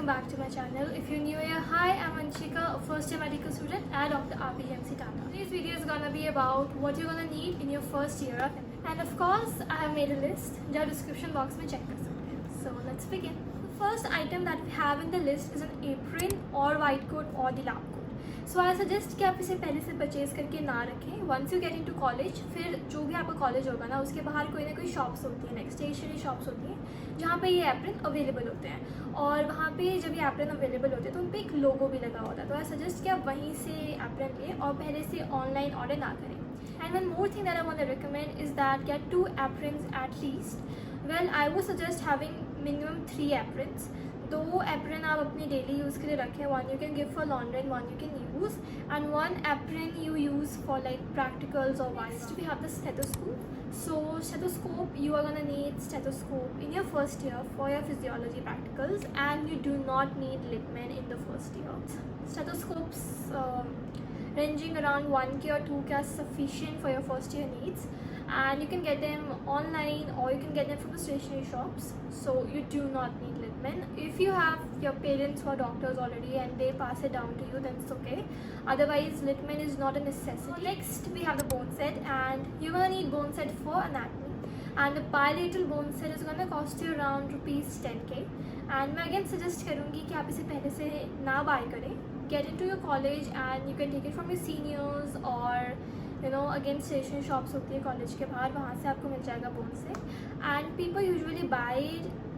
welcome back to my channel. If you're new here, hi, I'm Anshika, a first year medical student at Dr. RPGMC Tata. Today's video is gonna be about what you're gonna need in your first year of MD. And of course, I have made a list जो description box में check कर सकते हैं. So let's begin. The first item that we have in the list is an apron or white coat or the lab coat. So I suggest कि आप इसे पहले से परचेज करके ना रखें. Once you get into college, फिर जो भी आपका कॉलेज होगा ना, उसके बाहर कोई ना कोई शॉप्स होती हैं, नेक्स्ट स्टेशनरी शॉप्स होती हैं जहाँ पे ये एप्रन अवेलेबल होते हैं. और वहाँ पे जब ये एप्रन अवेलेबल होते हैं तो उन पर एक लोगो भी लगा होता है. तो आई सजेस्ट कि आप वहीं से एप्रन लें और पहले से ऑनलाइन ऑर्डर ना करें. And one more thing that I want to recommend is that get 2 aprons at least. Well, I would suggest having minimum 3 aprons. 2 apron आप अपनी डेली यूज़ के लिए रखें. 1 you can give for laundry and 1 you can use, and 1 apron you use for like practicals or wise. Next we have the stethoscope. So stethoscope, you are gonna need stethoscope in your first year for your physiology practicals, and you do not need Littmann in the first year. Stethoscopes ranging around 1K or 2K are sufficient for your first year needs, and you can get them online or you can get them from the stationery shops. So you do not need Littmann. If you have your parents who are doctors already and they pass it down to you, then it's okay. Otherwise, Littmann is not a necessity. Next we have the bone set, and you're gonna need bone set for anatomy, and the bilateral bone set is gonna cost you around rupees 10K. And मैं again suggest करूँगी कि आप इसे पहले से ना buy करें. Get into your college and you can take it from your seniors, or again stationery shops होती है कॉलेज के बाहर, वहाँ से आपको मिल जाएगा बोन से. And people usually buy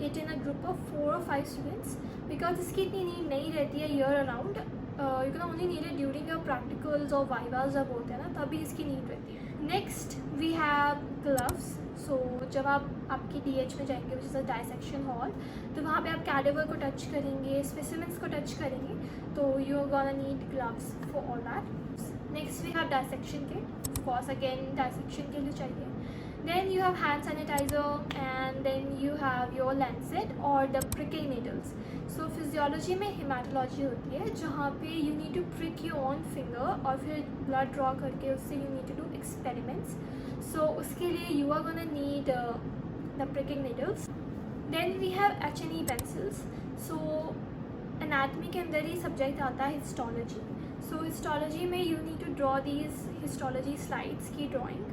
it in a group of 4 or 5 students because इसकी इतनी नीड नहीं रहती है year around. You can only need it during your practicals और वाइवास जब होते हैं ना, तभी इसकी नीड रहती है. Next we have gloves. So जब आप आपकी DH में जाएंगे which is a dissection hall, तो वहाँ पे आप कैडेवर को टच करेंगे, स्पेसिमेंट्स को टच करेंगे, तो you are gonna need gloves for all that. Next we have dissection kit. Of course, again dissection के लिए चाहिए. Then you have hand sanitizer, and then you have your lancet or the pricking needles. So physiology में hematology होती है जहाँ पे you need to prick your own finger और फिर blood draw करके उससे you need to do experiments. So उसके लिए you are gonna need the pricking needles. Then we have H&E pencils. So anatomy के अंदर ही subject आता है histology. सो हिस्टोलॉजी में you need to draw these histology slides की drawing,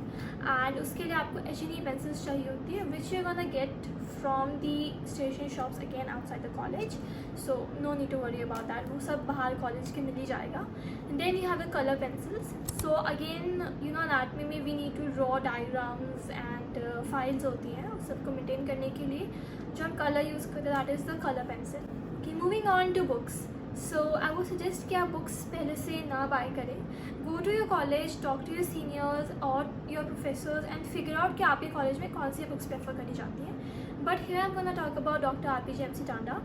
and उसके लिए आपको H&E पेंसिल्स चाहिए होती है which you gonna get from the stationery shops again outside the college. So no need to worry about that, वो सब बाहर कॉलेज के मिल ही जाएगा. Then you have the colour pencils. So again anatomy में we need to draw diagrams and files होती हैं, उस सबको मेंटेन करने के लिए जो हम कलर यूज़ करते हैं that is the colour pencil. Okay, moving on to books. So I would suggest कि आप बुक्स पहले से ना बाय करें. Go to your college, talk to your seniors और your professors and figure out कि आपके कॉलेज में कौन सी बुक्स प्रेफर करी जाती हैं. But here I am gonna talk about doctor RPGMC Tanda.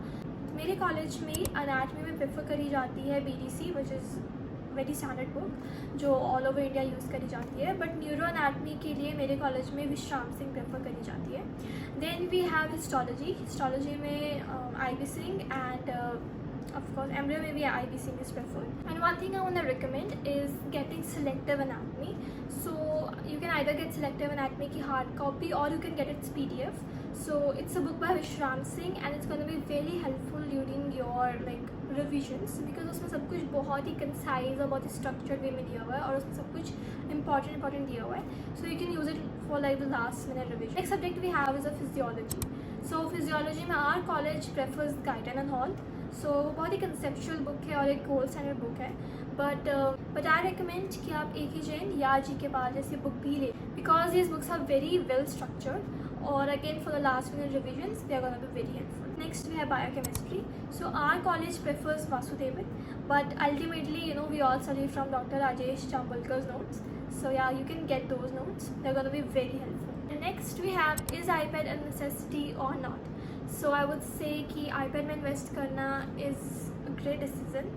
मेरे कॉलेज में अनाटमी में प्रेफर करी जाती है BDC which is very standard book जो ऑल ओवर इंडिया यूज़ करी जाती है. बट न्यूरो एनाटमी के लिए मेरे कॉलेज में विश्राम सिंह प्रेफर करी जाती है. Then we have histology. Histology में IB Singh and of course embryo may be IB Singh is preferred. And one thing I want to recommend is getting selective anatomy. So you can either get selective anatomy की hard copy or you can get its PDF. So it's a book by Vishram Singh and it's going to be very helpful during your like revisions because उसमें सब कुछ बहुत ही concise और बहुत ही structured way में दिया हुआ है और उसमें सब कुछ important दिया हुआ है. So you can use it for like the last minute revision. Next subject we have is a physiology. So physiology में our college prefers Guyton and Hall. सो बहुत ही कंसेप्चुअल बुक है और एक गोल्ड स्टैंडर्ड बुक है. But I recommend कि आप AK Jain या GK पाल जैसी बुक भी लें because these books are very well structured और again for the last minute revisions they are gonna be very helpful. Next we have biochemistry. So our college prefers Vasudevan but ultimately we all study from Dr. Rajesh Chambulkar's notes. So yeah, you can get those notes. They're going to be very helpful. And next we have, is iPad a necessity or not? So I would say कि iPad में invest करना is a great decision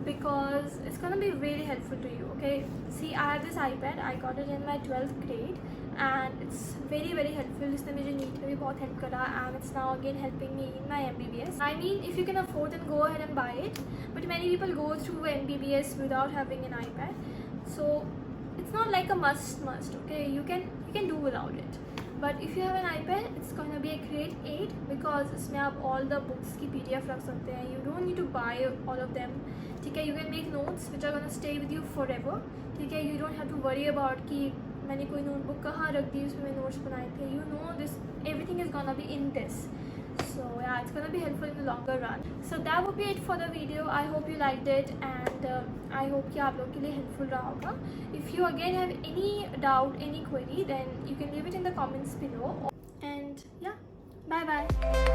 because it's gonna be really helpful to you. Okay, see I have this iPad. I got it in my 12th grade and it's very helpful. इसने मुझे NEET में भी बहुत help करा and it's now again helping me in my MBBS. I mean if you can afford then go ahead and buy it. But many people go through MBBS without having an iPad. So it's not like a must. Okay, you can do without it. But if you have an iPad it's gonna be a great aid because इसमें आप all the books की PDF रख सकते हैं. You don't need to buy all of them. ठीक है, you can make notes which are gonna stay with you forever. ठीक है, you don't have to worry about कि मैंने कोई नोटबुक कहाँ रख दी, उसमें मैंने नोट्स बनाए थे. You know this everything is gonna be in this. So yeah, it's gonna be helpful in the longer run. So that would be it for the video. I hope you liked it and I hope कि आप लोग के लिए helpful रहा होगा. If you again have any doubt, any query, then you can leave it in the comments below. And yeah, bye bye.